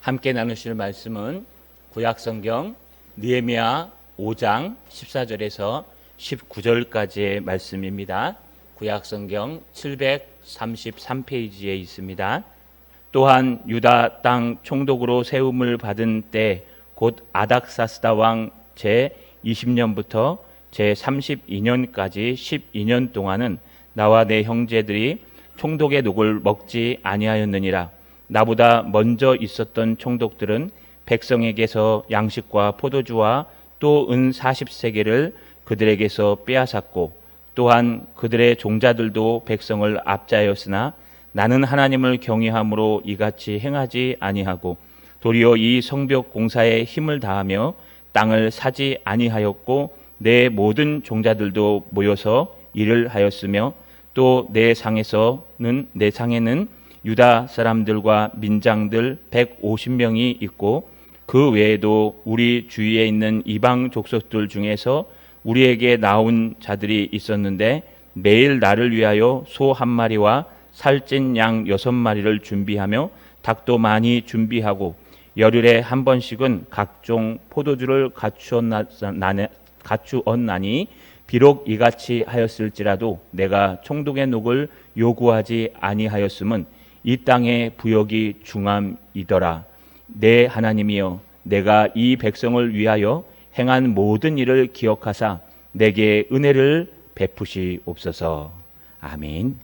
함께 나누실 말씀은 구약성경 느헤미야 5장 14절에서 19절까지의 말씀입니다. 구약성경 733페이지에 있습니다. 또한 유다 땅 총독으로 세움을 받은 때 곧 아닥사스다 왕 제 20년부터 제 32년까지 12년 동안은 나와 내 형제들이 총독의 녹을 먹지 아니하였느니라. 나보다 먼저 있었던 총독들은 백성에게서 양식과 포도주와 또 은 40세겔을 그들에게서 빼앗았고 또한 그들의 종자들도 백성을 압제하였으나 나는 하나님을 경외함으로 이같이 행하지 아니하고 도리어 이 성벽 공사에 힘을 다하며 땅을 사지 아니하였고 내 모든 종자들도 모여서 일을 하였으며 또 내 상에는 유다 사람들과 민장들 150명이 있고 그 외에도 우리 주위에 있는 이방 족속들 중에서 우리에게 나온 자들이 있었는데 매일 나를 위하여 소 한 마리와 살찐 양 6마리를 준비하며 닭도 많이 준비하고 열흘에 한 번씩은 각종 포도주를 갖추었나니 비록 이같이 하였을지라도 내가 총독의 녹을 요구하지 아니하였음은 이 땅의 부역이 중함이더라. 내 하나님이여, 내가 이 백성을 위하여 행한 모든 일을 기억하사 내게 은혜를 베푸시옵소서. 아멘.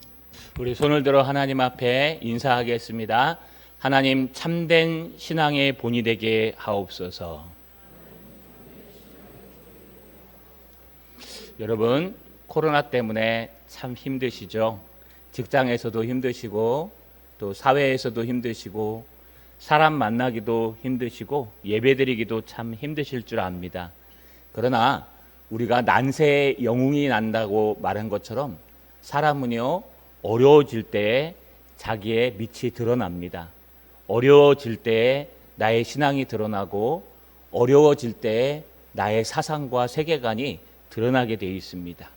우리 손을 들어 하나님 앞에 인사하겠습니다. 하나님, 참된 신앙의 본이 되게 하옵소서. 여러분, 코로나 때문에 참 힘드시죠? 직장에서도 힘드시고 또 사회에서도 힘드시고 사람 만나기도 힘드시고 예배드리기도 참 힘드실 줄 압니다. 그러나 우리가 난세에 영웅이 난다고 말한 것처럼 사람은요, 어려워질 때에 자기의 빛이 드러납니다. 어려워질 때에 나의 신앙이 드러나고 어려워질 때에 나의 사상과 세계관이 드러나게 되어 있습니다.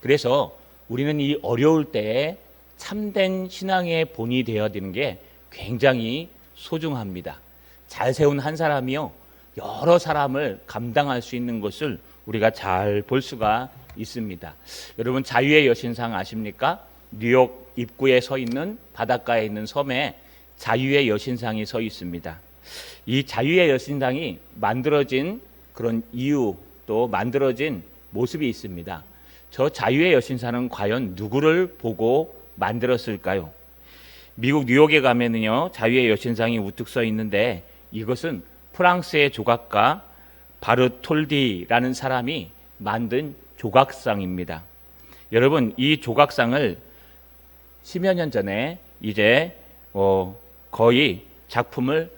그래서 우리는 이 어려울 때에 참된 신앙의 본이 되어야 되는 게 굉장히 소중합니다. 잘 세운 한 사람이요, 여러 사람을 감당할 수 있는 것을 우리가 잘 볼 수가 있습니다. 여러분, 자유의 여신상 아십니까? 뉴욕 입구에 서 있는 바닷가에 있는 섬에 자유의 여신상이 서 있습니다. 이 자유의 여신상이 만들어진 그런 이유, 또 만들어진 모습이 있습니다. 저 자유의 여신상은 과연 누구를 보고 만들었을까요? 미국 뉴욕에 가면은요, 자유의 여신상이 우뚝 서 있는데 이것은 프랑스의 조각가 바르톨디라는 사람이 만든 조각상입니다. 여러분, 이 조각상을 10여 년 전에 이제 거의 작품을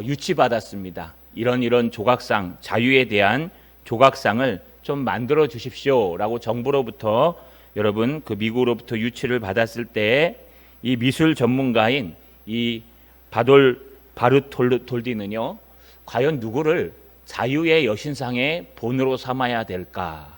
유치받았습니다. 이런 조각상, 자유에 대한 조각상을 좀 만들어 주십시오라고 정부로부터, 여러분, 그 미국으로부터 유치를 받았을 때 이 미술 전문가인 이 바르톨디는요, 과연 누구를 자유의 여신상의 본으로 삼아야 될까?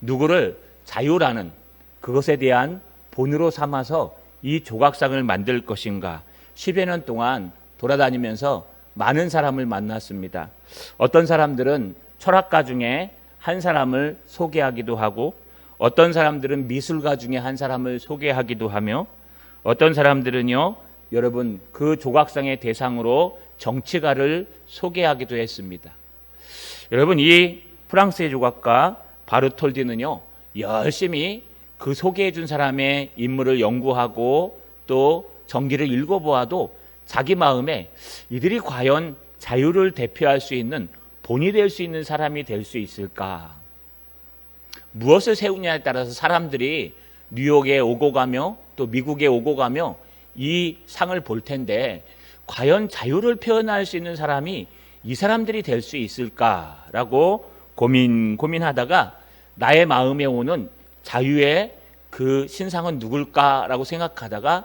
누구를 자유라는 그것에 대한 본으로 삼아서 이 조각상을 만들 것인가? 10여 년 동안 돌아다니면서 많은 사람을 만났습니다. 어떤 사람들은 철학가 중에 한 사람을 소개하기도 하고, 어떤 사람들은 미술가 중에 한 사람을 소개하기도 하며, 어떤 사람들은요, 여러분, 그 조각상의 대상으로 정치가를 소개하기도 했습니다. 여러분, 이 프랑스의 조각가 바르톨디는요, 열심히 그 소개해 준 사람의 인물을 연구하고 또 전기를 읽어보아도 자기 마음에 이들이 과연 자유를 대표할 수 있는 본이 될 수 있는 사람이 될 수 있을까? 무엇을 세우냐에 따라서 사람들이 뉴욕에 오고 가며 또 미국에 오고 가며 이 상을 볼 텐데 과연 자유를 표현할 수 있는 사람이 이 사람들이 될 수 있을까라고 고민하다가 나의 마음에 오는 자유의 그 신상은 누굴까라고 생각하다가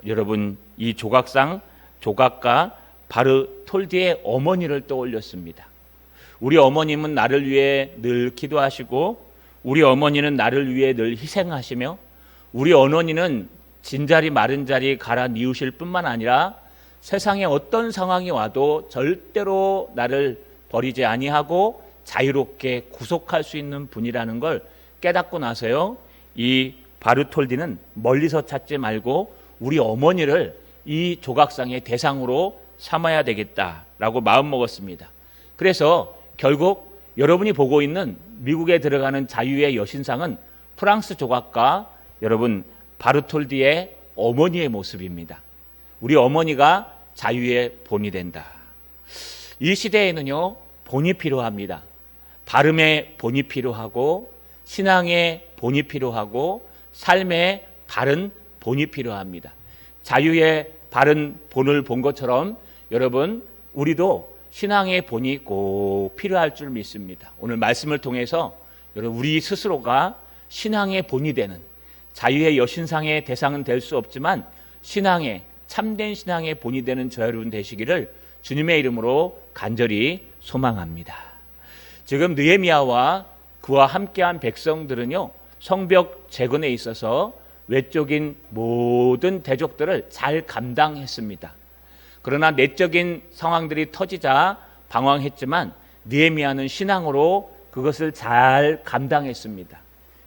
여러분, 이 조각가 바르톨디의 어머니를 떠올렸습니다. 우리 어머님은 나를 위해 늘 기도하시고 우리 어머니는 나를 위해 늘 희생하시며 우리 어머니는 진자리 마른 자리 갈아 뉘우실 뿐만 아니라 세상에 어떤 상황이 와도 절대로 나를 버리지 아니하고 자유롭게 구속할 수 있는 분이라는 걸 깨닫고 나서요, 이 바르톨디는 멀리서 찾지 말고 우리 어머니를 이 조각상의 대상으로 삼아야 되겠다라고 마음먹었습니다. 그래서 결국 여러분이 보고 있는 미국에 들어가는 자유의 여신상은 프랑스 조각가 여러분 바르톨디의 어머니의 모습입니다. 우리 어머니가 자유의 본이 된다. 이 시대에는요, 본이 필요합니다. 발음의 본이 필요하고 신앙의 본이 필요하고 삶의 바른 본이 필요합니다. 자유의 바른 본을 본 것처럼 여러분 우리도 신앙의 본이 꼭 필요할 줄 믿습니다. 오늘 말씀을 통해서 여러분 우리 스스로가 신앙의 본이 되는, 자유의 여신상의 대상은 될 수 없지만 신앙의 참된 신앙의 본이 되는 저 여러분 되시기를 주님의 이름으로 간절히 소망합니다. 지금 느헤미야와 그와 함께한 백성들은요, 성벽 재건에 있어서 외적인 모든 대적들을 잘 감당했습니다. 그러나 내적인 상황들이 터지자 방황했지만 느헤미야는 신앙으로 그것을 잘 감당했습니다.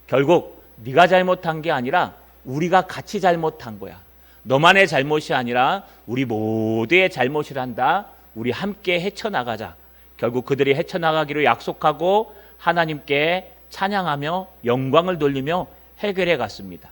결국 네가 잘못한 게 아니라 우리가 같이 잘못한 거야. 너만의 잘못이 아니라 우리 모두의 잘못이란다. 우리 함께 헤쳐나가자. 결국 그들이 헤쳐나가기로 약속하고 하나님께 찬양하며 영광을 돌리며 해결해 갔습니다.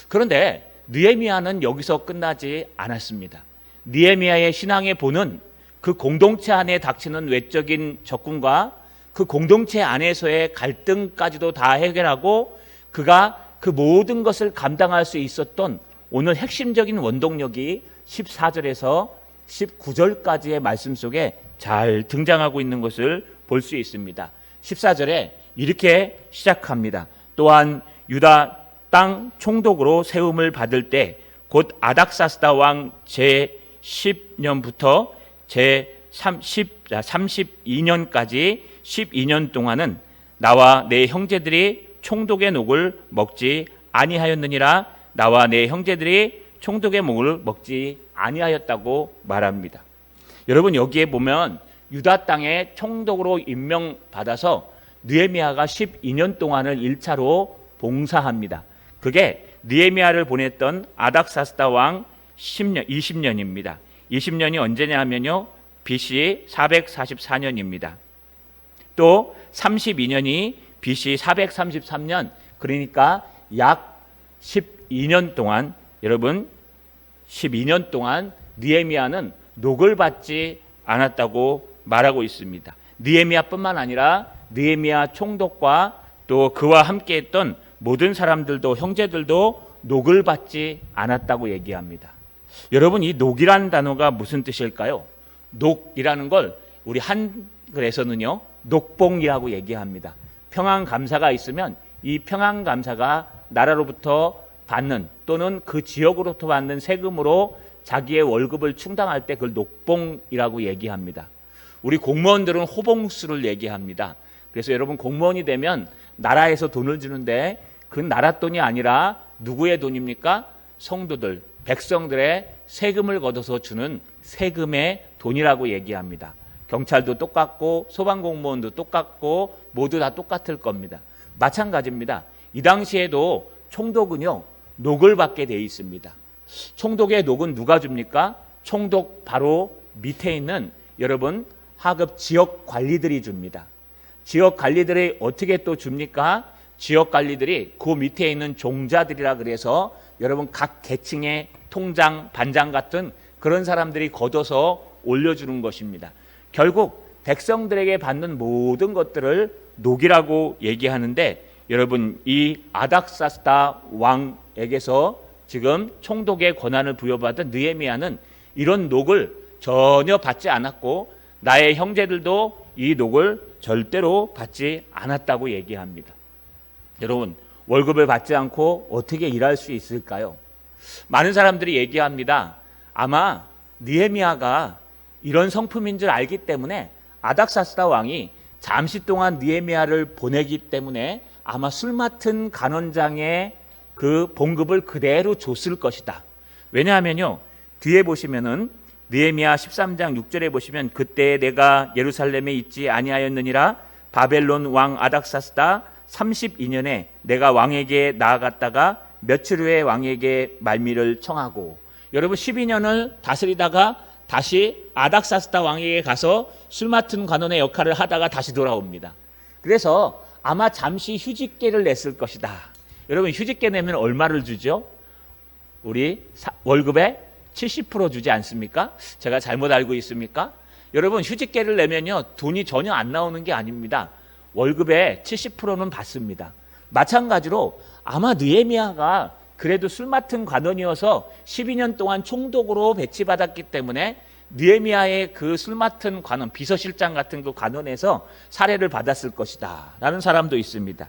그런데 느헤미야는 여기서 끝나지 않았습니다. 느헤미야의 신앙의 본은 그 공동체 안에 닥치는 외적인 적군과 그 공동체 안에서의 갈등까지도 다 해결하고 그가 그 모든 것을 감당할 수 있었던 오늘 핵심적인 원동력이 14절에서 19절까지의 말씀 속에 잘 등장하고 있는 것을 볼 수 있습니다. 14절에 이렇게 시작합니다. 또한 유다 땅 총독으로 세움을 받을 때 곧 아닥사스다 왕 제10년부터 제32년까지 12년 동안은 나와 내 형제들이 총독의 녹을 먹지 아니하였느니라. 나와 내 형제들이 총독의 목을 먹지 아니하였다고 말합니다. 여러분 여기에 보면 유다 땅에 총독으로 임명받아서 느헤미야가 12년 동안을 1차로 봉사합니다. 그게 느헤미야를 보냈던 아닥사스다 왕 20년입니다. 20년이 언제냐 하면요, BC 444년입니다. 또 32년이 BC 433년, 그러니까 약 12년 동안, 여러분 12년 동안 느헤미야는 녹을 받지 않았다고 말하고 있습니다. 느헤미야뿐만 아니라 느헤미야 총독과 또 그와 함께했던 모든 사람들도, 형제들도 녹을 받지 않았다고 얘기합니다. 여러분 이 녹이라는 단어가 무슨 뜻일까요? 녹이라는 걸 우리 한글에서는요, 녹봉이라고 얘기합니다. 평안감사가 있으면 이 평안감사가 나라로부터 받는 또는 그 지역으로부터 받는 세금으로 자기의 월급을 충당할 때 그걸 녹봉이라고 얘기합니다. 우리 공무원들은 호봉수를 얘기합니다. 그래서 여러분 공무원이 되면 나라에서 돈을 주는데 그 나라 돈이 아니라 누구의 돈입니까? 성도들, 백성들의 세금을 걷어서 주는 세금의 돈이라고 얘기합니다. 경찰도 똑같고 소방공무원도 똑같고 모두 다 똑같을 겁니다. 마찬가지입니다. 이 당시에도 총독은요, 녹을 받게 돼 있습니다. 총독의 녹은 누가 줍니까? 총독 바로 밑에 있는 여러분 하급 지역 관리들이 줍니다. 지역 관리들이 어떻게 또 줍니까? 지역 관리들이 그 밑에 있는 종자들이라 그래서 여러분 각 계층의 통장, 반장 같은 그런 사람들이 걷어서 올려주는 것입니다. 결국 백성들에게 받는 모든 것들을 녹이라고 얘기하는데 여러분 이 아닥사스다 왕에게서 지금 총독의 권한을 부여받은 느헤미야는 이런 녹을 전혀 받지 않았고 나의 형제들도 이 녹을 절대로 받지 않았다고 얘기합니다. 여러분 월급을 받지 않고 어떻게 일할 수 있을까요? 많은 사람들이 얘기합니다. 아마 느헤미야가 이런 성품인 줄 알기 때문에 아닥사스다 왕이 잠시 동안 느헤미야를 보내기 때문에 아마 술 맡은 간원장의 그 봉급을 그대로 줬을 것이다. 왜냐하면요, 뒤에 보시면은 느헤미야 13장 6절에 보시면 그때 내가 예루살렘에 있지 아니하였느니라 바벨론 왕 아닥사스다 32년에 내가 왕에게 나아갔다가 며칠 후에 왕에게 말미를 청하고, 여러분 12년을 다스리다가 다시 아닥사스다 왕에게 가서 술 맡은 관원의 역할을 하다가 다시 돌아옵니다. 그래서 아마 잠시 휴직계를 냈을 것이다. 여러분 휴직계 내면 얼마를 주죠? 우리 월급의 70% 주지 않습니까? 제가 잘못 알고 있습니까? 여러분 휴직계를 내면요 돈이 전혀 안 나오는 게 아닙니다. 월급의 70%는 받습니다. 마찬가지로 아마 느헤미야가 그래도 술 맡은 관원이어서 12년 동안 총독으로 배치받았기 때문에 느헤미야의 그 술 맡은 관원, 비서실장 같은 그 관원에서 사례를 받았을 것이다 라는 사람도 있습니다.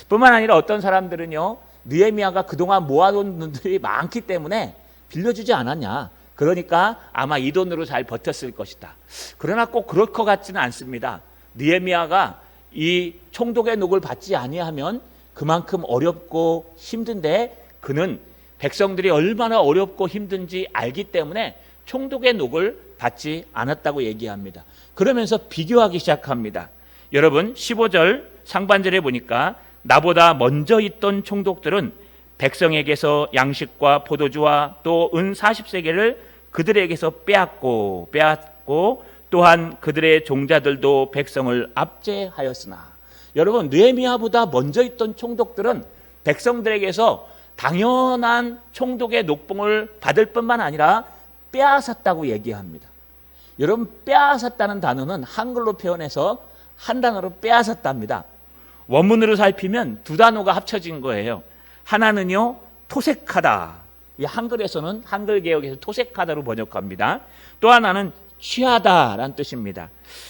뿐만 아니라 어떤 사람들은요 느헤미야가 그동안 모아놓은 돈들이 많기 때문에 빌려주지 않았냐, 그러니까 아마 이 돈으로 잘 버텼을 것이다. 그러나 꼭 그럴 것 같지는 않습니다. 느헤미야가 이 총독의 녹을 받지 아니하면 그만큼 어렵고 힘든데 그는 백성들이 얼마나 어렵고 힘든지 알기 때문에 총독의 녹을 받지 않았다고 얘기합니다. 그러면서 비교하기 시작합니다. 여러분 15절 상반절에 보니까 나보다 먼저 있던 총독들은 백성에게서 양식과 포도주와 또 은 40세겔을 그들에게서 빼앗고 또한 그들의 종자들도 백성을 압제하였으나, 여러분 느헤미야보다 먼저 있던 총독들은 백성들에게서 당연한 총독의 녹봉을 받을 뿐만 아니라 빼앗았다고 얘기합니다. 여러분 빼앗았다는 단어는 한글로 표현해서 한 단어로 빼앗았답니다. 원문으로 살피면 두 단어가 합쳐진 거예요. 하나는요 토색하다, 이 한글에서는 한글개혁에서 토색하다로 번역합니다. 또 하나는 취하다라는 뜻입니다.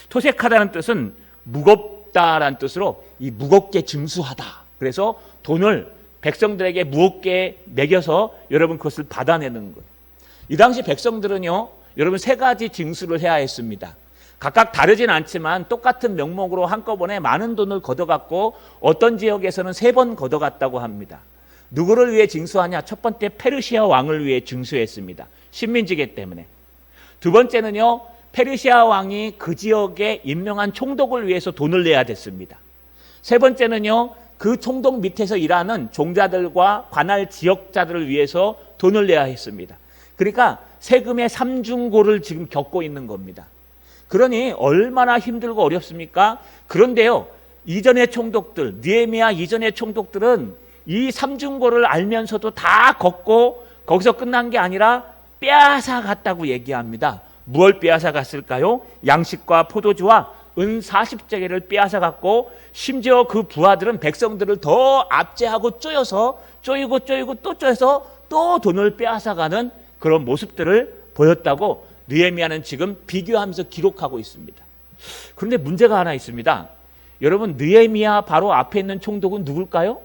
토색하다는 뜻은 무겁다라는 뜻으로 이 무겁게 징수하다. 그래서 돈을 백성들에게 무겁게 매겨서 여러분 그것을 받아내는 거예요. 이 당시 백성들은요 여러분 세 가지 징수를 해야 했습니다. 각각 다르진 않지만 똑같은 명목으로 한꺼번에 많은 돈을 걷어갔고 어떤 지역에서는 3번 걷어갔다고 합니다. 누구를 위해 징수하냐? 첫 번째 페르시아 왕을 위해 징수했습니다. 식민지기 때문에. 두 번째는요 페르시아 왕이 그 지역에 임명한 총독을 위해서 돈을 내야 됐습니다. 세 번째는요 그 총독 밑에서 일하는 종자들과 관할 지역자들을 위해서 돈을 내야 했습니다. 그러니까 세금의 삼중고를 지금 겪고 있는 겁니다. 그러니 얼마나 힘들고 어렵습니까? 그런데요 이전의 총독들, 느헤미야 이전의 총독들은 이 삼중고를 알면서도 다 걷고 거기서 끝난 게 아니라 빼앗아 갔다고 얘기합니다. 무엇을 빼앗아 갔을까요? 양식과 포도주와 은 40제겔을 빼앗아 갔고, 심지어 그 부하들은 백성들을 더 압제하고 쪼이고 또 쪼여서 또 돈을 빼앗아 가는 그런 모습들을 보였다고 느헤미야는 지금 비교하면서 기록하고 있습니다. 그런데 문제가 하나 있습니다. 여러분 느헤미야 바로 앞에 있는 총독은 누굴까요?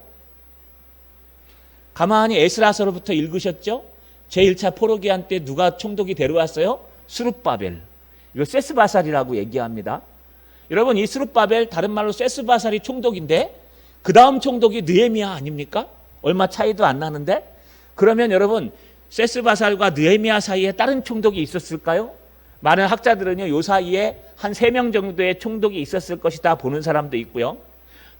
가만히 에스라서로부터 읽으셨죠? 제1차 포로기한 때 누가 총독이 데려왔어요? 스룹바벨. 이거 세스바살이라고 얘기합니다. 여러분 이 스룹바벨 다른 말로 세스바살이 총독인데 그 다음 총독이 느헤미야 아닙니까? 얼마 차이도 안 나는데? 그러면 여러분 세스바살과 느헤미야 사이에 다른 총독이 있었을까요? 많은 학자들은요 이 사이에 한 3명 정도의 총독이 있었을 것이다 보는 사람도 있고요.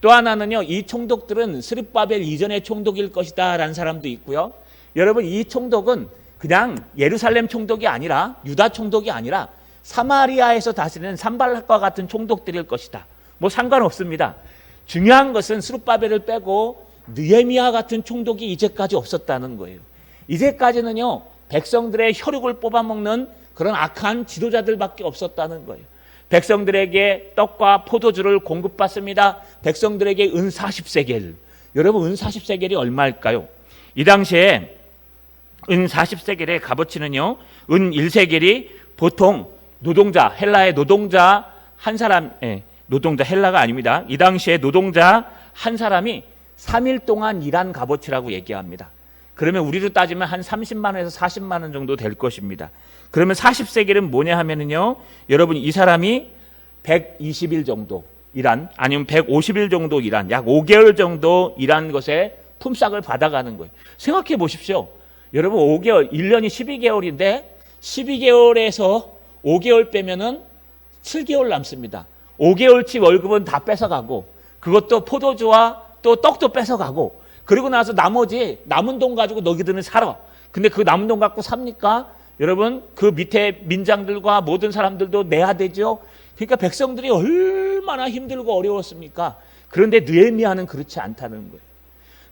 또 하나는요 이 총독들은 스룹바벨 이전의 총독일 것이다 라는 사람도 있고요. 여러분 이 총독은 그냥 예루살렘 총독이 아니라 유다 총독이 아니라 사마리아에서 다스리는 산발락과 같은 총독들일 것이다. 뭐 상관없습니다. 중요한 것은 스룹바벨을 빼고 느헤미야 같은 총독이 이제까지 없었다는 거예요. 이제까지는요 백성들의 혈육을 뽑아먹는 그런 악한 지도자들밖에 없었다는 거예요. 백성들에게 떡과 포도주를 공급받습니다. 백성들에게 은 40세겔. 여러분 은 40세겔이 얼마일까요? 이 당시에 은 40세겔의 값어치는요 은 1세겔이 보통 노동자, 헬라의 노동자 한 사람, 노동자 헬라가 아닙니다. 이 당시에 노동자 한 사람이 3일 동안 일한 값어치라고 얘기합니다. 그러면 우리로 따지면 한 30만 원에서 40만 원 정도 될 것입니다. 그러면 40세겔은 뭐냐 하면은요, 여러분 이 사람이 120일 정도 일한, 아니면 150일 정도 일한, 약 5개월 정도 일한 것에 품삯을 받아가는 거예요. 생각해 보십시오. 여러분 5개월, 1년이 12개월인데 12개월에서 5개월 빼면은 7개월 남습니다. 5개월치 월급은 다 뺏어가고, 그것도 포도주와 또 떡도 뺏어가고, 그리고 나서 나머지 남은 돈 가지고 너희들은 살아. 근데 그 남은 돈 갖고 삽니까? 여러분, 그 밑에 민장들과 모든 사람들도 내야 되죠. 그러니까 백성들이 얼마나 힘들고 어려웠습니까? 그런데 느헤미야는 그렇지 않다는 거예요.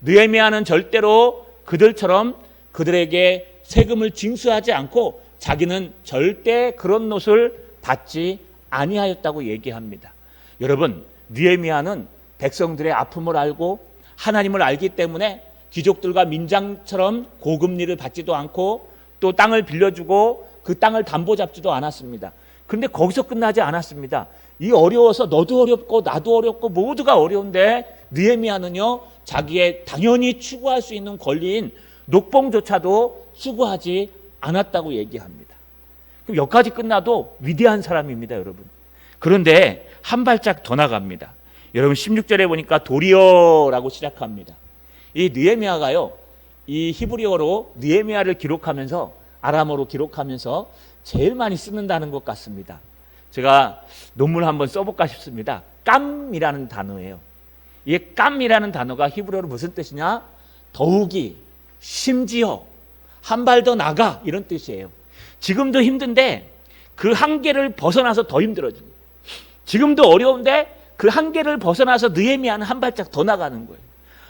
느헤미야는 절대로 그들처럼 그들에게 세금을 징수하지 않고 자기는 절대 그런 롯을 받지 아니하였다고 얘기합니다. 여러분, 느헤미야는 백성들의 아픔을 알고 하나님을 알기 때문에 귀족들과 민장처럼 고금리를 받지도 않고 또 땅을 빌려주고 그 땅을 담보 잡지도 않았습니다. 그런데 거기서 끝나지 않았습니다. 이 어려워서 너도 어렵고 나도 어렵고 모두가 어려운데 느헤미야는요, 자기의 당연히 추구할 수 있는 권리인 녹봉조차도 추구하지 않았다고 얘기합니다. 그럼 여기까지 끝나도 위대한 사람입니다, 여러분. 그런데 한 발짝 더 나갑니다. 여러분 16절에 보니까 도리어라고 시작합니다. 이 느헤미야가요, 이 히브리어로 느헤미야를 기록하면서 아람어로 기록하면서 제일 많이 쓰는다는 것 같습니다. 제가 논문을 한번 써볼까 싶습니다. 깜이라는 단어예요. 이 깜이라는 단어가 히브리어로 무슨 뜻이냐? 더욱이, 심지어, 한 발 더 나가, 이런 뜻이에요. 지금도 힘든데 그 한계를 벗어나서 더 힘들어집니다. 지금도 어려운데 그 한계를 벗어나서 느헤미야는 한 발짝 더 나가는 거예요.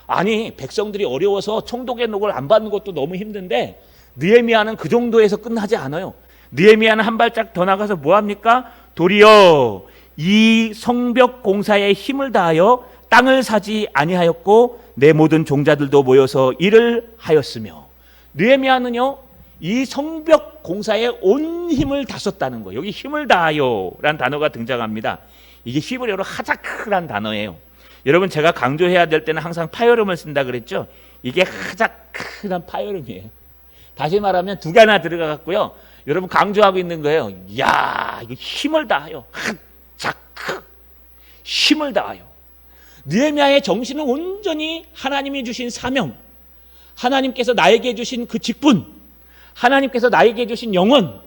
아니, 백성들이 어려워서 총독의 녹을 안 받는 것도 너무 힘든데 느헤미야는 그 정도에서 끝나지 않아요. 느헤미야는 한 발짝 더 나가서 뭐 합니까? 도리어 이 성벽 공사에 힘을 다하여 땅을 사지 아니하였고 내 모든 종자들도 모여서 일을 하였으며, 느헤미야는요, 이 성벽 공사에 온 힘을 다 썼다는 거예요. 여기 힘을 다하여라는 단어가 등장합니다. 이게 히브리어로 하자크라는 단어예요. 여러분, 제가 강조해야 될 때는 항상 파열음을 쓴다 그랬죠. 이게 하자크란 파열음이에요. 다시 말하면 두 개나 들어가고요. 여러분, 강조하고 있는 거예요. 야, 이거 힘을 다하여. 하자크, 힘을 다하여. 느헤미야의 정신은 온전히 하나님이 주신 사명, 하나님께서 나에게 주신 그 직분, 하나님께서 나에게 주신 영혼,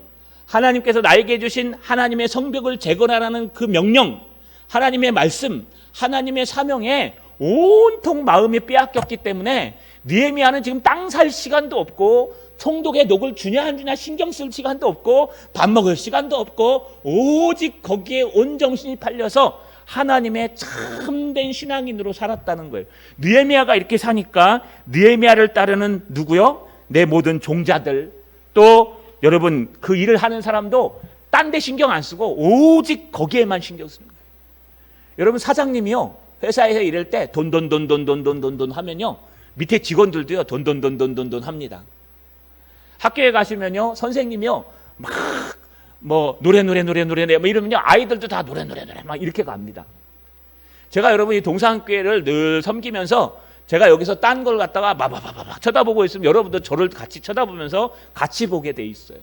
하나님께서 나에게 주신 하나님의 성벽을 재건하라는 그 명령, 하나님의 말씀, 하나님의 사명에 온통 마음이 빼앗겼기 때문에 느헤미야는 지금 땅 살 시간도 없고 총독의 녹을 주냐 안 주냐 신경 쓸 시간도 없고 밥 먹을 시간도 없고 오직 거기에 온 정신이 팔려서 하나님의 참된 신앙인으로 살았다는 거예요. 느헤미야가 이렇게 사니까 느헤미야를 따르는 누구요? 내 모든 종자들, 또 여러분 그 일을 하는 사람도 딴 데 신경 안 쓰고 오직 거기에만 신경 쓰는 거예요. 여러분, 사장님이요, 회사에서 일할 때 돈 하면요, 밑에 직원들도요 돈 합니다. 학교에 가시면요, 선생님이요 막 뭐 노래 뭐 이러면요 아이들도 다 노래 막 이렇게 갑니다. 제가 여러분 이 동산교회를 늘 섬기면서 제가 여기서 딴 걸 갖다가 막 쳐다보고 있으면 여러분도 저를 같이 쳐다보면서 같이 보게 돼 있어요.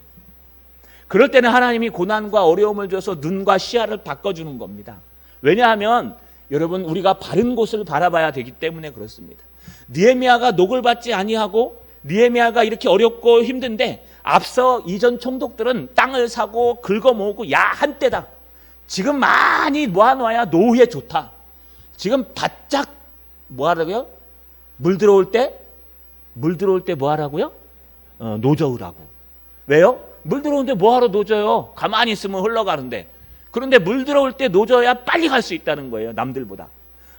그럴 때는 하나님이 고난과 어려움을 줘서 눈과 시야를 바꿔주는 겁니다. 왜냐하면 여러분, 우리가 바른 곳을 바라봐야 되기 때문에 그렇습니다. 느헤미야가 녹을 받지 아니하고 느헤미야가 이렇게 어렵고 힘든데 앞서 이전 총독들은 땅을 사고 긁어 모으고, 야, 한때다, 지금 많이 모아놔야 노후에 좋다, 지금 바짝 뭐 하라고요? 물 들어올 때 뭐 하라고요? 노저으라고. 왜요? 물 들어오는데 뭐하러 노져요? 가만히 있으면 흘러가는데. 그런데 물 들어올 때 노져야 빨리 갈 수 있다는 거예요. 남들보다.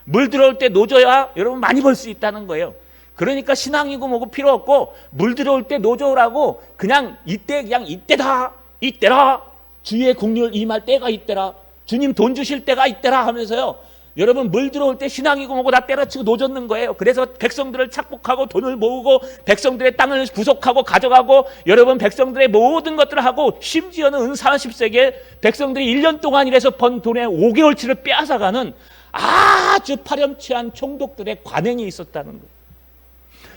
물 들어올 때 노져야 여러분 많이 벌 수 있다는 거예요. 그러니까 신앙이고 뭐고 필요 없고 물 들어올 때 노져오라고, 그냥 이때다, 이때라, 주의 국률 임할 때가 이때라, 주님 돈 주실 때가 이때라 하면서요, 여러분 물 들어올 때 신앙이고 뭐고 다 때려치고 노젓는 거예요. 그래서 백성들을 착복하고 돈을 모으고 백성들의 땅을 구속하고 가져가고 여러분 백성들의 모든 것들을 하고, 심지어는 은 40세기에 백성들이 1년 동안 일해서 번 돈의 5개월치를 빼앗아가는 아주 파렴치한 총독들의 관행이 있었다는 거예요.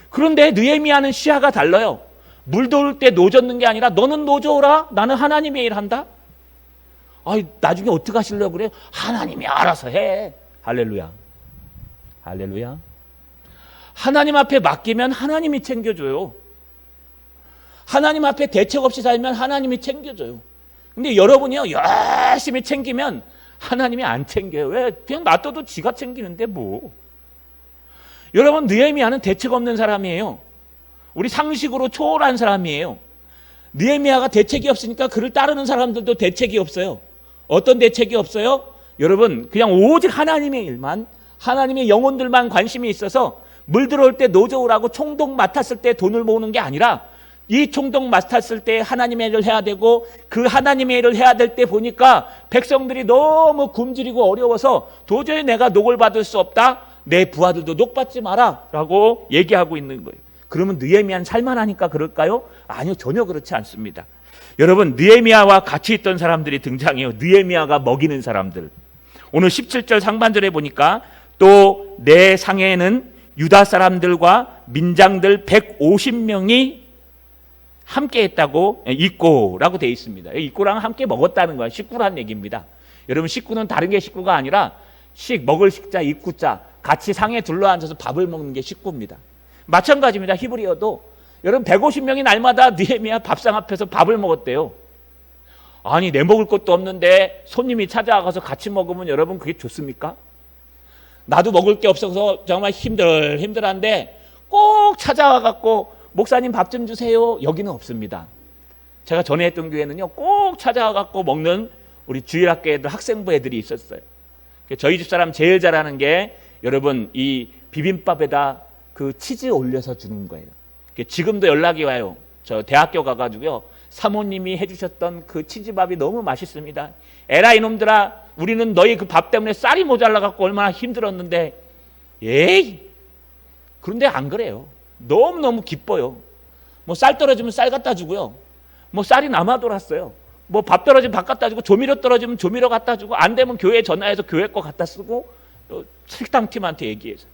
그런데 느헤미야는 시야가 달라요. 물 들어올 때 노젓는 게 아니라 너는 노져오라, 나는 하나님의 일 한다. 아이, 나중에 어떻게 하시려고 그래요? 하나님이 알아서 해. 할렐루야. 하나님 앞에 맡기면 하나님이 챙겨줘요. 하나님 앞에 대책 없이 살면 하나님이 챙겨줘요. 근데 여러분이요, 열심히 챙기면 하나님이 안 챙겨요. 왜? 그냥 놔둬도 지가 챙기는데 뭐. 여러분, 느헤미야는 대책 없는 사람이에요. 우리 상식으로 초월한 사람이에요. 느헤미야가 대책이 없으니까 그를 따르는 사람들도 대책이 없어요. 어떤 대책이 없어요? 여러분, 그냥 오직 하나님의 일만, 하나님의 영혼들만 관심이 있어서 물 들어올 때 노저우라고 총독 맡았을 때 돈을 모으는 게 아니라 이 총독 맡았을 때 하나님의 일을 해야 되고 그 하나님의 일을 해야 될 때 보니까 백성들이 너무 굶주리고 어려워서 도저히 내가 녹을 받을 수 없다. 내 부하들도 녹 받지 마라 라고 얘기하고 있는 거예요. 그러면 느헤미야는 살만하니까 그럴까요? 아니요, 전혀 그렇지 않습니다. 여러분, 느헤미야와 같이 있던 사람들이 등장해요. 느헤미야가 먹이는 사람들. 오늘 17절 상반절에 보니까 또 내 상에는 유다 사람들과 민장들 150명이 함께 했다고 있고라고 되어 있습니다. 있고랑 함께 먹었다는 거야. 식구란 얘기입니다. 여러분, 식구는 다른 게 식구가 아니라 먹을 식자, 입구자 같이 상에 둘러앉아서 밥을 먹는 게 식구입니다. 마찬가지입니다. 히브리어도 여러분 150명이 날마다 느헤미야 밥상 앞에서 밥을 먹었대요. 아니, 내 먹을 것도 없는데 손님이 찾아와서 같이 먹으면 여러분 그게 좋습니까? 나도 먹을 게 없어서 정말 힘들한데 꼭 찾아와 갖고 목사님 밥 좀 주세요. 여기는 없습니다. 제가 전에 했던 교회는요, 꼭 찾아와 갖고 먹는 우리 주일학교 애들, 학생부 애들이 있었어요. 저희 집사람 제일 잘하는 게 여러분 이 비빔밥에다 그 치즈 올려서 주는 거예요. 지금도 연락이 와요. 저 대학교 가가지고요, 사모님이 해주셨던 그 치즈밥이 너무 맛있습니다. 에라 이놈들아, 우리는 너희 그 밥 때문에 쌀이 모자라갖고 얼마나 힘들었는데. 에이, 그런데 안 그래요. 너무너무 기뻐요. 뭐 쌀 떨어지면 쌀 갖다 주고요, 뭐 쌀이 남아 돌았어요, 뭐 밥 떨어지면 밥 갖다 주고, 조미료 떨어지면 조미료 갖다 주고, 안 되면 교회 전화해서 교회 거 갖다 쓰고, 식당팀한테 얘기해서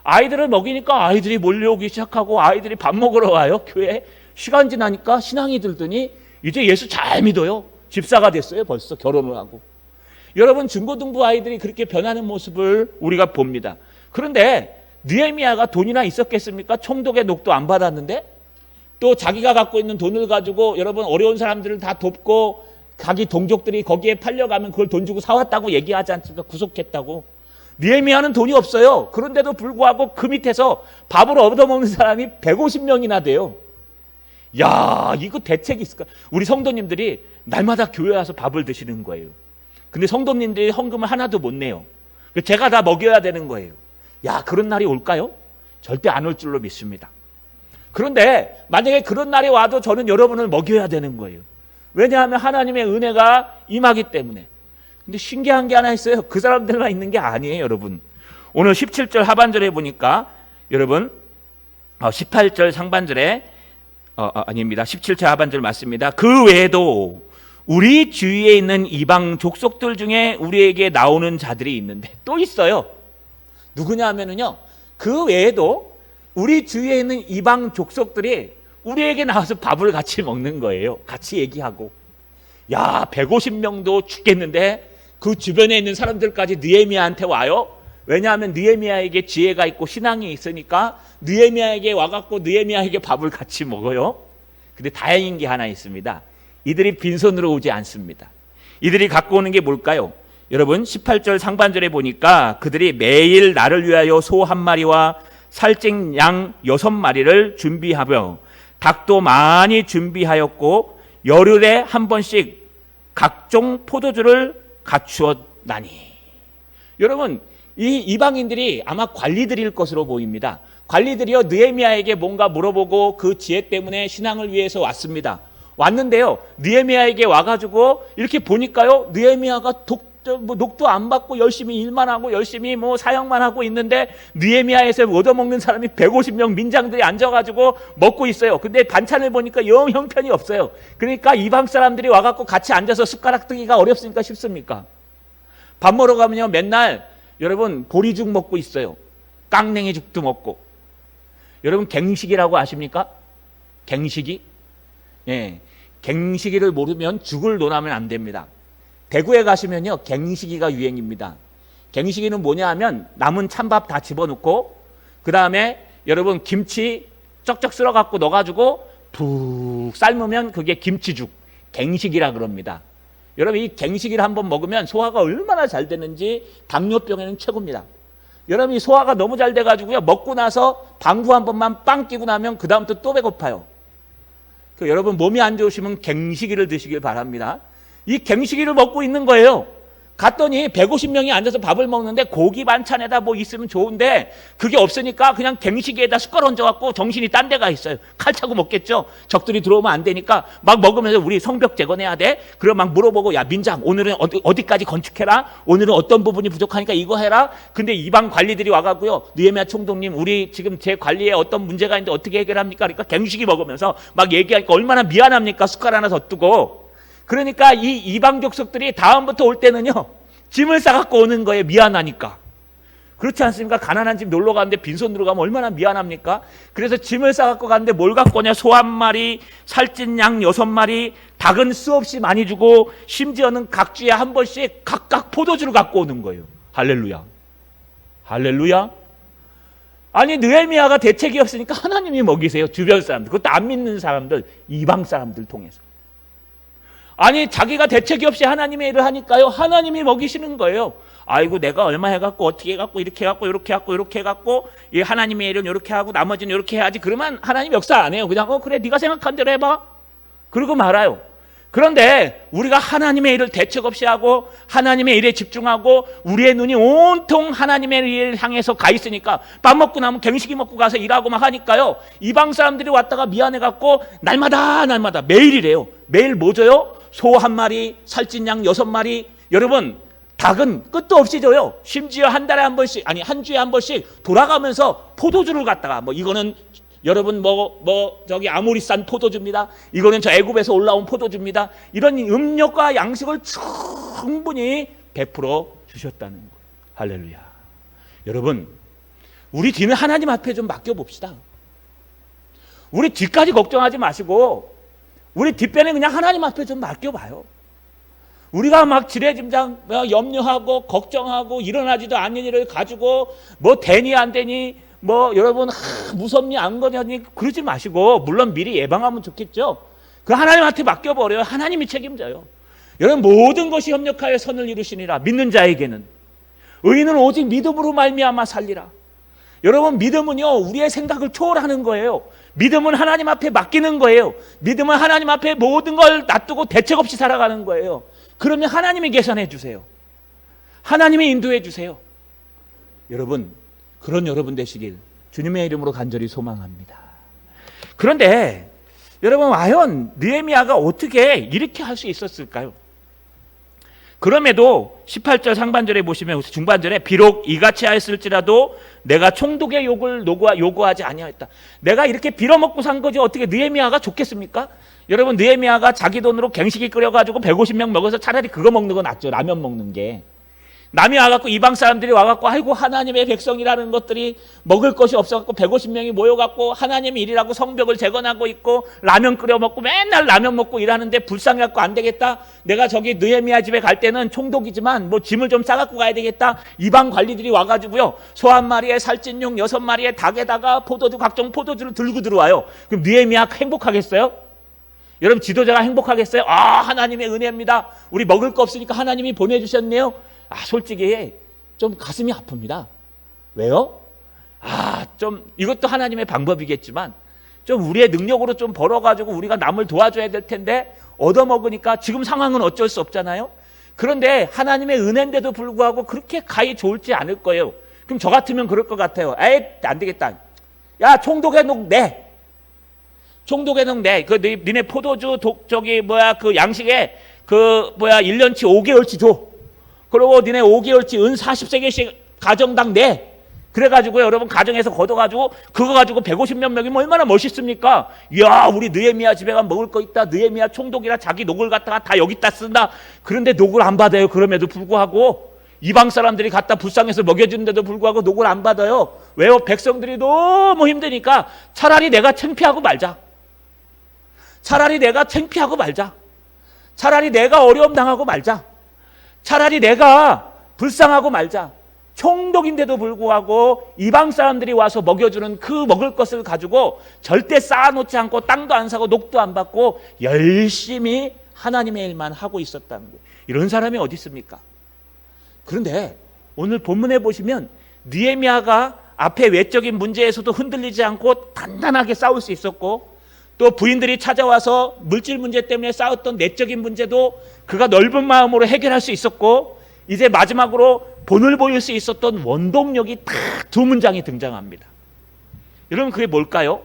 아이들을 먹이니까 아이들이 몰려오기 시작하고 아이들이 밥 먹으러 와요. 교회 시간 지나니까 신앙이 들더니 이제 예수 잘 믿어요. 집사가 됐어요. 벌써 결혼을 하고. 여러분, 중고등부 아이들이 그렇게 변하는 모습을 우리가 봅니다. 그런데 느헤미야가 돈이나 있었겠습니까? 총독의 녹도 안 받았는데, 또 자기가 갖고 있는 돈을 가지고 여러분 어려운 사람들을 다 돕고 자기 동족들이 거기에 팔려가면 그걸 돈 주고 사왔다고 얘기하지 않습니까? 구속했다고. 느헤미야는 돈이 없어요. 그런데도 불구하고 그 밑에서 밥을 얻어먹는 사람이 150명이나 돼요. 야, 이거 대책이 있을까? 우리 성도님들이 날마다 교회 와서 밥을 드시는 거예요. 근데 성도님들이 헌금을 하나도 못 내요. 제가 다 먹여야 되는 거예요. 야, 그런 날이 올까요? 절대 안 올 줄로 믿습니다. 그런데 만약에 그런 날이 와도 저는 여러분을 먹여야 되는 거예요. 왜냐하면 하나님의 은혜가 임하기 때문에. 근데 신기한 게 하나 있어요. 그 사람들만 있는 게 아니에요, 여러분. 오늘 17절 하반절에 보니까 여러분 18절 상반절에 아닙니다. 17절 하반절 맞습니다. 그 외에도 우리 주위에 있는 이방 족속들 중에 우리에게 나오는 자들이 있는데, 또 있어요. 누구냐 하면은요, 그 외에도 우리 주위에 있는 이방 족속들이 우리에게 나와서 밥을 같이 먹는 거예요. 같이 얘기하고. 야, 150명도 죽겠는데 그 주변에 있는 사람들까지 느헤미야한테 와요. 왜냐하면 느헤미야에게 지혜가 있고 신앙이 있으니까 느헤미야에게 와갖고 느헤미야에게 밥을 같이 먹어요. 근데 다행인 게 하나 있습니다. 이들이 빈손으로 오지 않습니다. 이들이 갖고 오는 게 뭘까요? 여러분, 18절 상반절에 보니까 그들이 매일 나를 위하여 소 한 마리와 살찐 양 6마리를 준비하며 닭도 많이 준비하였고 열흘에 한 번씩 각종 포도주를 갖추었나니. 여러분, 이 이방인들이 아마 관리들일 것으로 보입니다. 관리들이요, 느헤미야에게 뭔가 물어보고 그 지혜 때문에 신앙을 위해서 왔습니다. 왔는데요, 느헤미야에게 와가지고 이렇게 보니까요, 느헤미야가 녹도 안 받고 열심히 일만 하고 열심히 뭐 사역만 하고 있는데 느헤미야에서 얻어먹는 사람이 150명 민장들이 앉아가지고 먹고 있어요. 근데 반찬을 보니까 영 형편이 없어요. 그러니까 이방 사람들이 와갖고 같이 앉아서 숟가락 뜨기가 어렵습니까? 쉽습니까? 밥 먹으러 가면요, 맨날 여러분 보리죽 먹고 있어요. 깡냉이 죽도 먹고. 여러분 갱식이라고 아십니까? 갱식이? 예, 갱식이를 모르면 죽을 논하면 안 됩니다. 대구에 가시면요, 갱식이가 유행입니다. 갱식이는 뭐냐 하면 남은 찬밥 다 집어넣고 그 다음에 여러분 김치 쩍쩍 쓸어 갖고 넣어가지고 푹 삶으면 그게 김치죽, 갱식이라 그럽니다. 여러분 이 갱식을 한번 먹으면 소화가 얼마나 잘 되는지 당뇨병에는 최고입니다. 여러분 이 소화가 너무 잘 돼가지고요, 먹고 나서 방구 한 번만 빵 끼고 나면 그 다음부터 또 배고파요. 여러분 몸이 안 좋으시면 갱식이를 드시길 바랍니다. 이 갱식이를 먹고 있는 거예요. 갔더니 150명이 앉아서 밥을 먹는데 고기 반찬에다 뭐 있으면 좋은데 그게 없으니까 그냥 갱식이에다 숟갈 얹어갖고 정신이 딴 데가 있어요. 칼 차고 먹겠죠. 적들이 들어오면 안 되니까 막 먹으면서 우리 성벽 재건해야 돼. 그럼 막 물어보고, 야 민장 오늘은 어디까지 건축해라. 오늘은 어떤 부분이 부족하니까 이거 해라. 근데 이방 관리들이 와가고요, 느헤미야 총독님 우리 지금 제 관리에 어떤 문제가 있는데 어떻게 해결합니까? 그러니까 갱식이 먹으면서 막 얘기하니까 얼마나 미안합니까? 숟갈 하나 더 뜨고. 그러니까 이 이방 족속들이 다음부터 올 때는요, 짐을 싸갖고 오는 거예요. 미안하니까. 그렇지 않습니까? 가난한 집 놀러 가는데 빈손으로 가면 얼마나 미안합니까? 그래서 짐을 싸갖고 가는데 뭘 갖고 오냐? 소 1마리, 살찐 양 6마리, 닭은 수없이 많이 주고 심지어는 각 주에 한 번씩 각각 포도주를 갖고 오는 거예요. 할렐루야. 할렐루야. 아니 느헤미야가 대책이 없으니까 하나님이 먹이세요. 주변 사람들, 그것도 안 믿는 사람들, 이방 사람들 통해서. 아니 자기가 대책이 없이 하나님의 일을 하니까요, 하나님이 먹이시는 거예요. 아이고 내가 얼마 해갖고 어떻게 해갖고 이렇게 해갖고 이렇게 해갖고 이렇게 해갖고 이 하나님의 일은 이렇게 하고 나머지는 이렇게 해야지. 그러면 하나님 역사 안 해요. 그냥 그래 네가 생각한 대로 해봐 그러고 말아요. 그런데 우리가 하나님의 일을 대책 없이 하고 하나님의 일에 집중하고 우리의 눈이 온통 하나님의 일을 향해서 가 있으니까 밥 먹고 나면 갱식이 먹고 가서 일하고 막 하니까요, 이방 사람들이 왔다가 미안해갖고 날마다 매일이래요. 매일 뭐 줘요? 소 1마리, 살찐 양 6마리. 여러분 닭은 끝도 없이 줘요. 심지어 한 달에 한 번씩, 아니 한 주에 한 번씩 돌아가면서 포도주를 갖다가 뭐 이거는 여러분 저기 아모리산 포도주입니다. 이거는 저 애굽에서 올라온 포도주입니다. 이런 음료과 양식을 충분히 베풀어 주셨다는 거. 할렐루야. 여러분 우리 뒤는 하나님 앞에 좀 맡겨봅시다. 우리 뒤까지 걱정하지 마시고 우리 뒷배는 그냥 하나님 앞에 좀 맡겨봐요. 우리가 막 지레짐작 염려하고 걱정하고 일어나지도 않는 일을 가지고 뭐 되니 안 되니 뭐 여러분 무섭니 안 거냐니 그러지 마시고, 물론 미리 예방하면 좋겠죠. 그 하나님한테 맡겨버려요. 하나님이 책임져요. 여러분 모든 것이 협력하여 선을 이루시니라. 믿는 자에게는 의인은 오직 믿음으로 말미암아 살리라. 여러분 믿음은요 우리의 생각을 초월하는 거예요. 믿음은 하나님 앞에 맡기는 거예요. 믿음은 하나님 앞에 모든 걸 놔두고 대책 없이 살아가는 거예요. 그러면 하나님이 계산해 주세요. 하나님이 인도해 주세요. 여러분 그런 여러분 되시길 주님의 이름으로 간절히 소망합니다. 그런데 여러분 과연 느헤미야가 어떻게 이렇게 할 수 있었을까요? 그럼에도 18절 상반절에 보시면 중반절에 비록 이같이 하였을지라도 내가 총독의 욕을 요구하지 아니하였다. 내가 이렇게 빌어먹고 산 거지 어떻게 느헤미야가 좋겠습니까? 여러분 느헤미야가 자기 돈으로 갱식이 끓여가지고 150명 먹어서 차라리 그거 먹는 거 낫죠. 라면 먹는 게. 남이 와갖고 이방 사람들이 와갖고 아이고 하나님의 백성이라는 것들이 먹을 것이 없어갖고 150명이 모여갖고 하나님 일이라고 성벽을 재건하고 있고 라면 끓여 먹고 맨날 라면 먹고 일하는데 불쌍해갖고 안 되겠다. 내가 저기 느헤미야 집에 갈 때는 총독이지만 뭐 짐을 좀 싸갖고 가야 되겠다. 이방 관리들이 와가지고요 소 1마리에 살찐 용 6마리에 닭에다가 포도주 각종 포도주를 들고 들어와요. 그럼 느헤미야 행복하겠어요? 여러분 지도자가 행복하겠어요? 아 하나님의 은혜입니다. 우리 먹을 거 없으니까 하나님이 보내주셨네요. 솔직히 좀 가슴이 아픕니다. 왜요? 좀 이것도 하나님의 방법이겠지만 좀 우리의 능력으로 좀 벌어가지고 우리가 남을 도와줘야 될 텐데 얻어먹으니까 지금 상황은 어쩔 수 없잖아요. 그런데 하나님의 은혜인데도 불구하고 그렇게 가히 좋을지 않을 거예요. 그럼 저 같으면 그럴 것 같아요. 에이 안 되겠다. 야 총독의 녹 내. 총독의 녹 내. 니네 포도주 그 양식에 1년치 5개월치 줘. 그리고 니네 5개월치 은 40세겔씩 가정당 내. 그래가지고 여러분 가정에서 걷어가지고 그거 가지고 150명 먹이면 얼마나 멋있습니까? 이야 우리 느헤미야 집에 가면 먹을 거 있다. 느헤미야 총독이라 자기 녹을 갖다가 다 여기다 쓴다. 그런데 녹을 안 받아요. 그럼에도 불구하고 이방 사람들이 갖다 불쌍해서 먹여주는데도 불구하고 녹을 안 받아요. 왜요? 백성들이 너무 힘드니까 차라리 내가 창피하고 말자. 차라리 내가 창피하고 말자. 차라리 내가 어려움 당하고 말자. 차라리 내가 불쌍하고 말자. 총독인데도 불구하고 이방 사람들이 와서 먹여주는 그 먹을 것을 가지고 절대 쌓아놓지 않고 땅도 안 사고 녹도 안 받고 열심히 하나님의 일만 하고 있었다는 거예요. 이런 사람이 어디 있습니까? 그런데 오늘 본문에 보시면 느헤미야가 앞에 외적인 문제에서도 흔들리지 않고 단단하게 싸울 수 있었고, 또 부인들이 찾아와서 물질 문제 때문에 싸웠던 내적인 문제도 그가 넓은 마음으로 해결할 수 있었고, 이제 마지막으로 본을 보일 수 있었던 원동력이 딱 두 문장이 등장합니다. 여러분, 그게 뭘까요?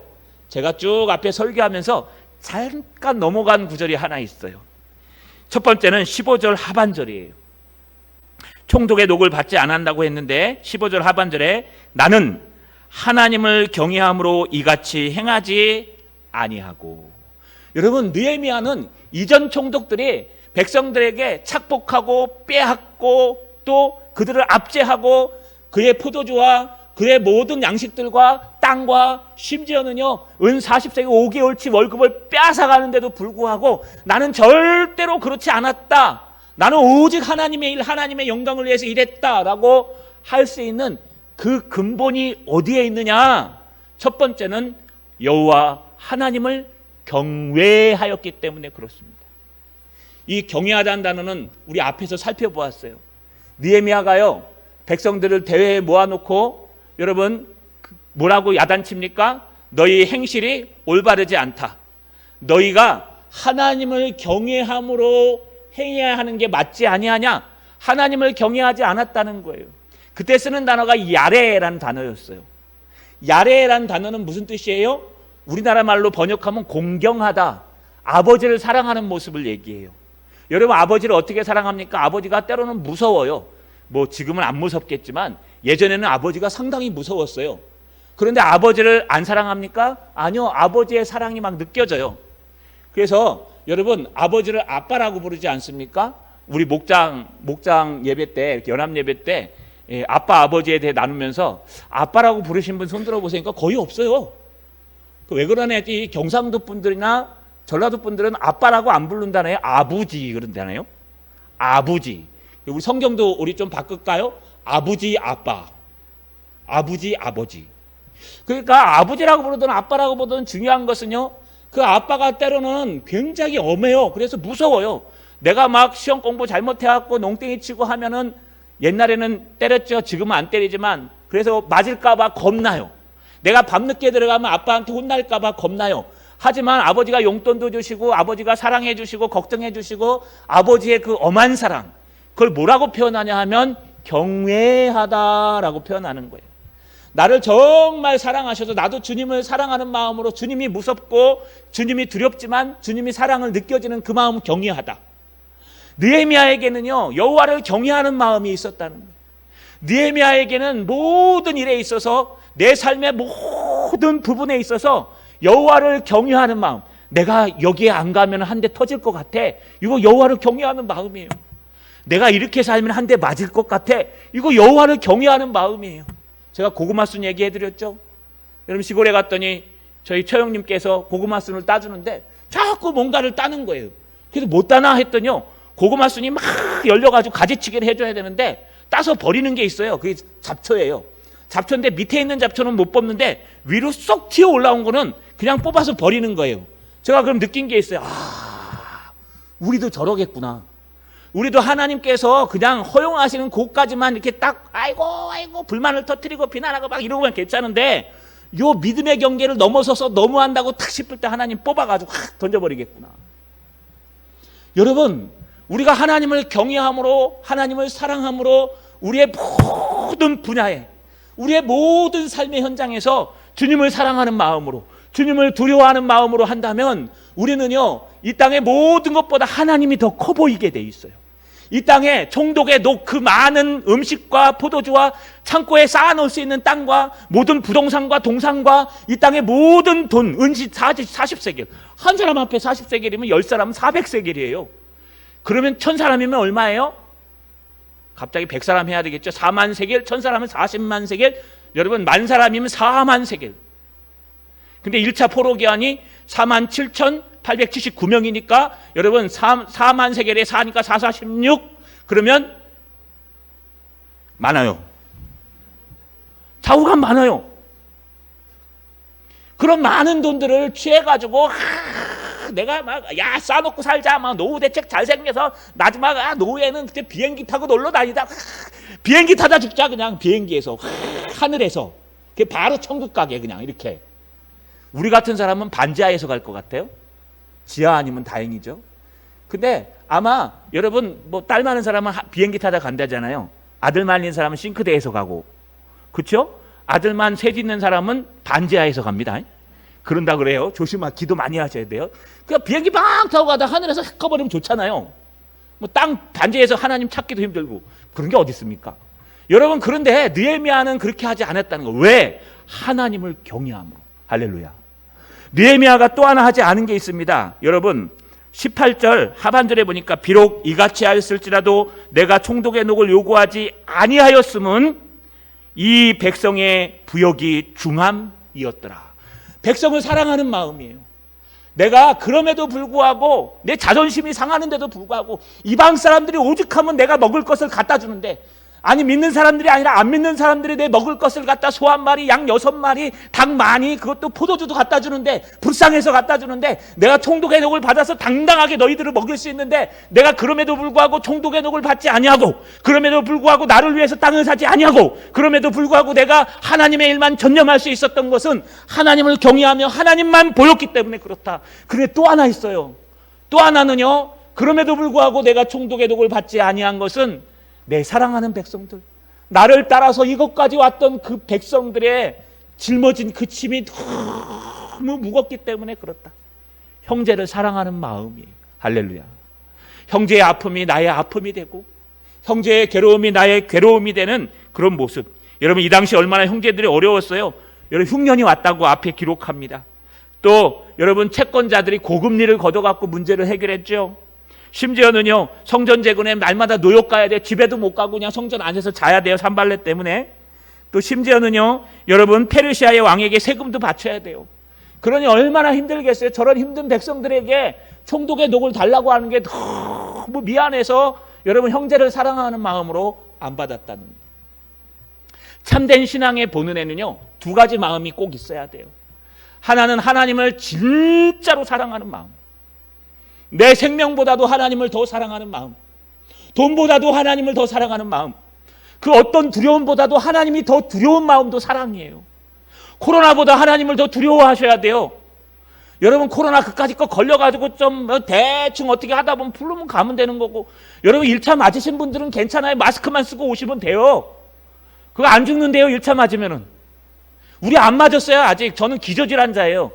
제가 쭉 앞에 설교하면서 잠깐 넘어간 구절이 하나 있어요. 첫 번째는 15절 하반절이에요. 총독의 녹을 받지 않았다고 했는데 15절 하반절에 나는 하나님을 경외함으로 이같이 행하지 아니하고. 여러분, 느헤미야는 이전 총독들이 백성들에게 착복하고 빼앗고 또 그들을 압제하고 그의 포도주와 그의 모든 양식들과 땅과 심지어는요 은 40세기 5개월치 월급을 빼앗아가는데도 불구하고 나는 절대로 그렇지 않았다, 나는 오직 하나님의 일, 하나님의 영광을 위해서 일했다라고 할 수 있는 그 근본이 어디에 있느냐? 첫 번째는 여호와 하나님을 경외하였기 때문에 그렇습니다. 이 경외하다는 단어는 우리 앞에서 살펴보았어요. 느헤미야가요 백성들을 대회에 모아놓고 여러분 뭐라고 야단칩니까? 너희 행실이 올바르지 않다. 너희가 하나님을 경외함으로 행해야 하는 게 맞지 아니하냐? 하나님을 경외하지 않았다는 거예요. 그때 쓰는 단어가 야레라는 단어였어요. 야레라는 단어는 무슨 뜻이에요? 우리나라 말로 번역하면 공경하다, 아버지를 사랑하는 모습을 얘기해요. 여러분, 아버지를 어떻게 사랑합니까? 아버지가 때로는 무서워요. 뭐 지금은 안 무섭겠지만 예전에는 아버지가 상당히 무서웠어요. 그런데 아버지를 안 사랑합니까? 아니요, 아버지의 사랑이 막 느껴져요. 그래서 여러분, 아버지를 아빠라고 부르지 않습니까? 우리 목장 예배 때, 연합 예배 때 아빠 아버지에 대해 나누면서 아빠라고 부르신 분 손들어 보세요. 거의 없어요. 왜 그러냐? 이 경상도 분들이나 전라도 분들은 아빠라고 안 부른다네요. 아부지 그런다네요. 아부지. 우리 성경도 우리 좀 바꿀까요? 아부지 아빠, 아부지 아버지. 그러니까 아버지라고 부르든 아빠라고 부르든 중요한 것은요, 그 아빠가 때로는 굉장히 엄해요. 그래서 무서워요. 내가 막 시험 공부 잘못해갖고 농땡이 치고 하면은 옛날에는 때렸죠. 지금은 안 때리지만 그래서 맞을까봐 겁나요. 내가 밤늦게 들어가면 아빠한테 혼날까봐 겁나요. 하지만 아버지가 용돈도 주시고 아버지가 사랑해 주시고 걱정해 주시고 아버지의 그 엄한 사랑, 그걸 뭐라고 표현하냐 하면 경외하다라고 표현하는 거예요. 나를 정말 사랑하셔서 나도 주님을 사랑하는 마음으로, 주님이 무섭고 주님이 두렵지만 주님이 사랑을 느껴지는 그 마음, 경외하다. 느헤미야에게는요 여호와를 경외하는 마음이 있었다는 거예요. 느헤미야에게는 모든 일에 있어서, 내 삶의 모든 부분에 있어서 여호와를 경외하는 마음, 내가 여기에 안 가면 한 대 터질 것 같아, 이거 여호와를 경외하는 마음이에요. 내가 이렇게 살면 한 대 맞을 것 같아, 이거 여호와를 경외하는 마음이에요. 제가 고구마순 얘기해드렸죠. 여러분, 시골에 갔더니 저희 처형님께서 고구마순을 따주는데 자꾸 뭔가를 따는 거예요. 그래서 못 따나 했더니요, 고구마순이 막 열려가지고 가지치기를 해줘야 되는데 따서 버리는 게 있어요. 그게 잡초예요. 잡초인데 밑에 있는 잡초는 못 뽑는데 위로 쏙 튀어 올라온 거는 그냥 뽑아서 버리는 거예요. 제가 그럼 느낀 게 있어요. 우리도 저러겠구나. 우리도 하나님께서 그냥 허용하시는 곳까지만 이렇게 딱 아이고 불만을 터뜨리고 비난하고 막 이러면 괜찮은데 요 믿음의 경계를 넘어서서 너무한다고 탁 싶을 때 하나님 뽑아가지고 확 던져버리겠구나. 여러분, 우리가 하나님을 경외함으로, 하나님을 사랑함으로 우리의 모든 분야에, 우리의 모든 삶의 현장에서 주님을 사랑하는 마음으로, 주님을 두려워하는 마음으로 한다면 우리는요 이 땅의 모든 것보다 하나님이 더 커 보이게 돼 있어요. 이 땅에 총독의 녹, 그 많은 음식과 포도주와 창고에 쌓아놓을 수 있는 땅과 모든 부동산과 동산과 이 땅의 모든 돈, 은시 40세겔, 한 사람 앞에 40세겔이면 10사람은 400세겔이에요. 그러면 1000사람이면 얼마예요? 갑자기 100사람 해야 되겠죠. 4만 세겔, 1000사람은 40만 세겔, 여러분 10,000사람이면 4만 세겔. 근데 1차 포로기한이 47,879명이니까 여러분 4만 세겔에 4니까 4, 4, 16, 그러면 많아요. 좌우간 많아요. 그런 많은 돈들을 취해가지고 내가 막 싸놓고 살자, 막 노후 대책 잘생겨서 마지막 노후에는 그때 비행기 타고 놀러 다니다, 비행기 타다 죽자, 그냥 비행기에서 하늘에서 그게 바로 천국 가게, 그냥 이렇게. 우리 같은 사람은 반지하에서 갈 것 같아요. 지하 아니면 다행이죠. 근데 아마 여러분 뭐 딸 많은 사람은 비행기 타다 간다잖아요. 아들 많은 사람은 싱크대에서 가고, 그렇죠? 아들만 셋 있는 사람은 반지하에서 갑니다. 그런다 그래요. 기도 많이 하셔야 돼요. 그냥 비행기 막 타고 가다 하늘에서 휙 가버리면 좋잖아요. 뭐 땅 반지에서 하나님 찾기도 힘들고 그런 게 어디 있습니까? 여러분, 그런데 느헤미야는 그렇게 하지 않았다는 거. 왜? 하나님을 경외함으로. 할렐루야. 느헤미야가 또 하나 하지 않은 게 있습니다. 여러분, 18절 하반절에 보니까 비록 이같이 하였을지라도 내가 총독의 녹을 요구하지 아니하였음은 이 백성의 부역이 중함이었더라. 백성을 사랑하는 마음이에요. 내가 그럼에도 불구하고 내 자존심이 상하는데도 불구하고 이방 사람들이 오죽하면 내가 먹을 것을 갖다 주는데, 아니 믿는 사람들이 아니라 안 믿는 사람들이 내 먹을 것을 갖다 소 한 마리, 양 6마리, 닭 많이, 그것도 포도주도 갖다 주는데, 불쌍해서 갖다 주는데, 내가 총독의 녹을 받아서 당당하게 너희들을 먹일 수 있는데 내가 그럼에도 불구하고 총독의 녹을 받지 아니하고, 그럼에도 불구하고 나를 위해서 땅을 사지 아니하고, 그럼에도 불구하고 내가 하나님의 일만 전념할 수 있었던 것은 하나님을 경외하며 하나님만 보였기 때문에 그렇다. 그런데 또 하나 있어요. 또 하나는요, 그럼에도 불구하고 내가 총독의 녹을 받지 아니한 것은 내 사랑하는 백성들, 나를 따라서 이것까지 왔던 그 백성들의 짊어진 그 짐이 너무 무겁기 때문에 그렇다. 형제를 사랑하는 마음이에요. 할렐루야. 형제의 아픔이 나의 아픔이 되고 형제의 괴로움이 나의 괴로움이 되는 그런 모습. 여러분, 이 당시 얼마나 형제들이 어려웠어요. 여러분, 흉년이 왔다고 앞에 기록합니다. 또 여러분, 채권자들이 고금리를 걷어갖고 문제를 해결했죠. 심지어는요, 성전 재건에 날마다 노역 가야 돼요. 집에도 못 가고 그냥 성전 안에서 자야 돼요. 산발레 때문에. 또 심지어는요, 여러분, 페르시아의 왕에게 세금도 바쳐야 돼요. 그러니 얼마나 힘들겠어요. 저런 힘든 백성들에게 총독의 녹을 달라고 하는 게 너무 미안해서 여러분, 형제를 사랑하는 마음으로 안 받았다는 거예요. 참된 신앙의 본은에는요, 두 가지 마음이 꼭 있어야 돼요. 하나는 하나님을 진짜로 사랑하는 마음, 내 생명보다도 하나님을 더 사랑하는 마음, 돈보다도 하나님을 더 사랑하는 마음, 그 어떤 두려움보다도 하나님이 더 두려운 마음도 사랑이에요. 코로나보다 하나님을 더 두려워하셔야 돼요. 여러분, 코로나 그까짓 거 걸려가지고 좀 대충 어떻게 하다 보면 풀르면 가면 되는 거고, 여러분 1차 맞으신 분들은 괜찮아요. 마스크만 쓰고 오시면 돼요. 그거 안 죽는데요, 1차 맞으면은. 우리 안 맞았어요, 아직. 저는 기저질환자예요.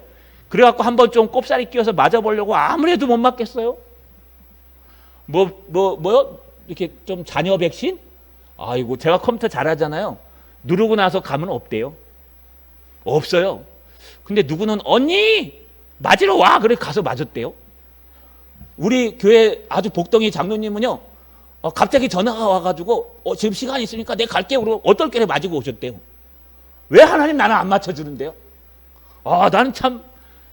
그래갖고 한번 좀 꼽사리 끼워서 맞아보려고 아무래도 못 맞겠어요. 뭐요? 이렇게 좀 자녀 백신? 아이고, 제가 컴퓨터 잘하잖아요. 누르고 나서 가면 없대요. 없어요. 근데 누구는 언니 맞으러 와, 그래 가서 맞았대요. 우리 교회 아주 복덩이 장로님은요, 갑자기 전화가 와가지고 지금 시간이 있으니까 내가 갈게요. 그러고 어떨 맞고 오셨대요. 왜 하나님 나는 안 맞춰주는데요? 나는 참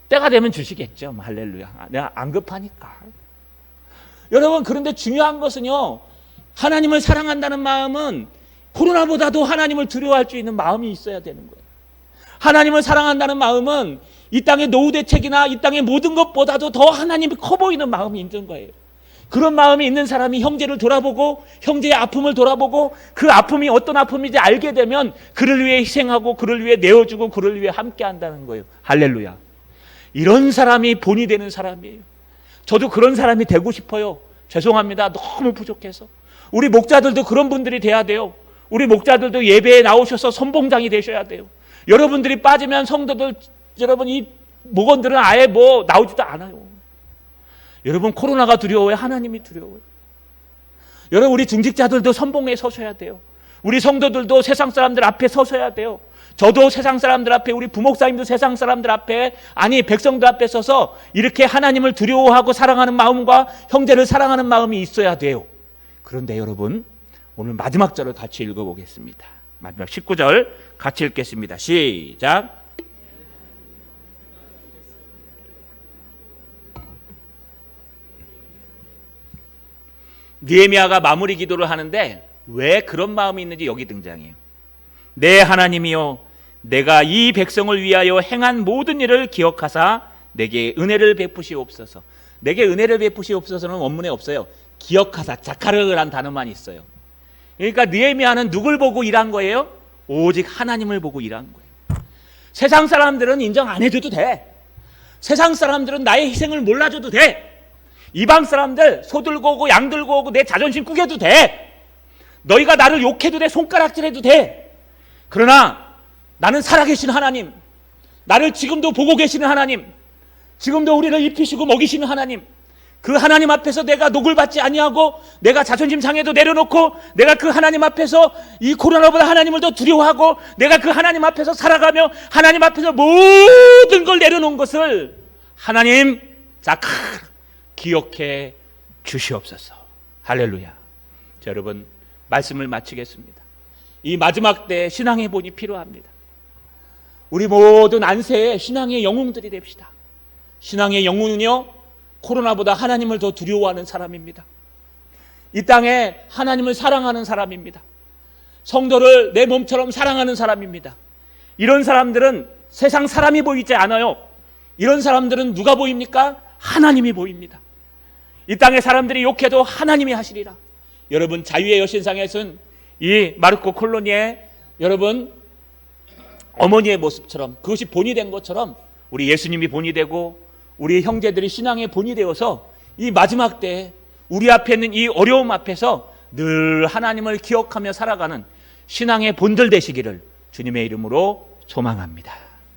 때가 되면 주시겠죠. 할렐루야. 내가 안 급하니까. 여러분, 그런데 중요한 것은요, 하나님을 사랑한다는 마음은 코로나보다도 하나님을 두려워할 수 있는 마음이 있어야 되는 거예요. 하나님을 사랑한다는 마음은 이 땅의 노후 대책이나 이 땅의 모든 것보다도 더 하나님이 커 보이는 마음이 있는 거예요. 그런 마음이 있는 사람이 형제를 돌아보고 형제의 아픔을 돌아보고 그 아픔이 어떤 아픔인지 알게 되면 그를 위해 희생하고 그를 위해 내어주고 그를 위해 함께 한다는 거예요. 할렐루야. 이런 사람이 본이 되는 사람이에요. 저도 그런 사람이 되고 싶어요. 죄송합니다. 너무 부족해서. 우리 목자들도 그런 분들이 돼야 돼요. 우리 목자들도 예배에 나오셔서 선봉장이 되셔야 돼요. 여러분들이 빠지면 성도들, 여러분 이 목원들은 아예 나오지도 않아요. 여러분, 코로나가 두려워요? 하나님이 두려워요? 여러분, 우리 중직자들도 선봉에 서셔야 돼요. 우리 성도들도 세상 사람들 앞에 서셔야 돼요. 저도 세상 사람들 앞에, 우리 부목사님도 세상 사람들 앞에, 아니 백성들 앞에 서서 이렇게 하나님을 두려워하고 사랑하는 마음과 형제를 사랑하는 마음이 있어야 돼요. 그런데 여러분, 오늘 마지막 절을 같이 읽어보겠습니다. 마지막 19절 같이 읽겠습니다. 시작. 느헤미야가 마무리 기도를 하는데 왜 그런 마음이 있는지 여기 등장해요. 내 하나님이여 내가 이 백성을 위하여 행한 모든 일을 기억하사 내게 은혜를 베푸시옵소서. 내게 은혜를 베푸시옵소서는 원문에 없어요. 기억하사, 자카르란 단어만 있어요. 그러니까 느헤미야는 누굴 보고 일한 거예요? 오직 하나님을 보고 일한 거예요. 세상 사람들은 인정 안 해줘도 돼. 세상 사람들은 나의 희생을 몰라줘도 돼. 이방 사람들 소 들고 오고 양 들고 오고 내 자존심 꾸겨도 돼. 너희가 나를 욕해도 돼. 손가락질해도 돼. 그러나 나는 살아계신 하나님, 나를 지금도 보고 계시는 하나님, 지금도 우리를 입히시고 먹이시는 하나님, 그 하나님 앞에서 내가 녹을 받지 아니하고 내가 자존심 상해도 내려놓고 내가 그 하나님 앞에서 이 코로나보다 하나님을 더 두려워하고 내가 그 하나님 앞에서 살아가며 하나님 앞에서 모든 걸 내려놓은 것을 하나님 자카 기억해 주시옵소서. 할렐루야. 자, 여러분 말씀을 마치겠습니다. 이 마지막 때 신앙의 본이 필요합니다. 우리 모든 안새에 신앙의 영웅들이 됩시다. 신앙의 영웅은요, 코로나보다 하나님을 더 두려워하는 사람입니다. 이 땅에 하나님을 사랑하는 사람입니다. 성도를 내 몸처럼 사랑하는 사람입니다. 이런 사람들은 세상 사람이 보이지 않아요. 이런 사람들은 누가 보입니까? 하나님이 보입니다. 이 땅의 사람들이 욕해도 하나님이 하시리라. 여러분 자유의 여신상에서는 이 마르코 콜로니의 여러분 어머니의 모습처럼 그것이 본이 된 것처럼 우리 예수님이 본이 되고 우리 형제들이 신앙의 본이 되어서 이 마지막 때에 우리 앞에 있는 이 어려움 앞에서 늘 하나님을 기억하며 살아가는 신앙의 본들 되시기를 주님의 이름으로 소망합니다.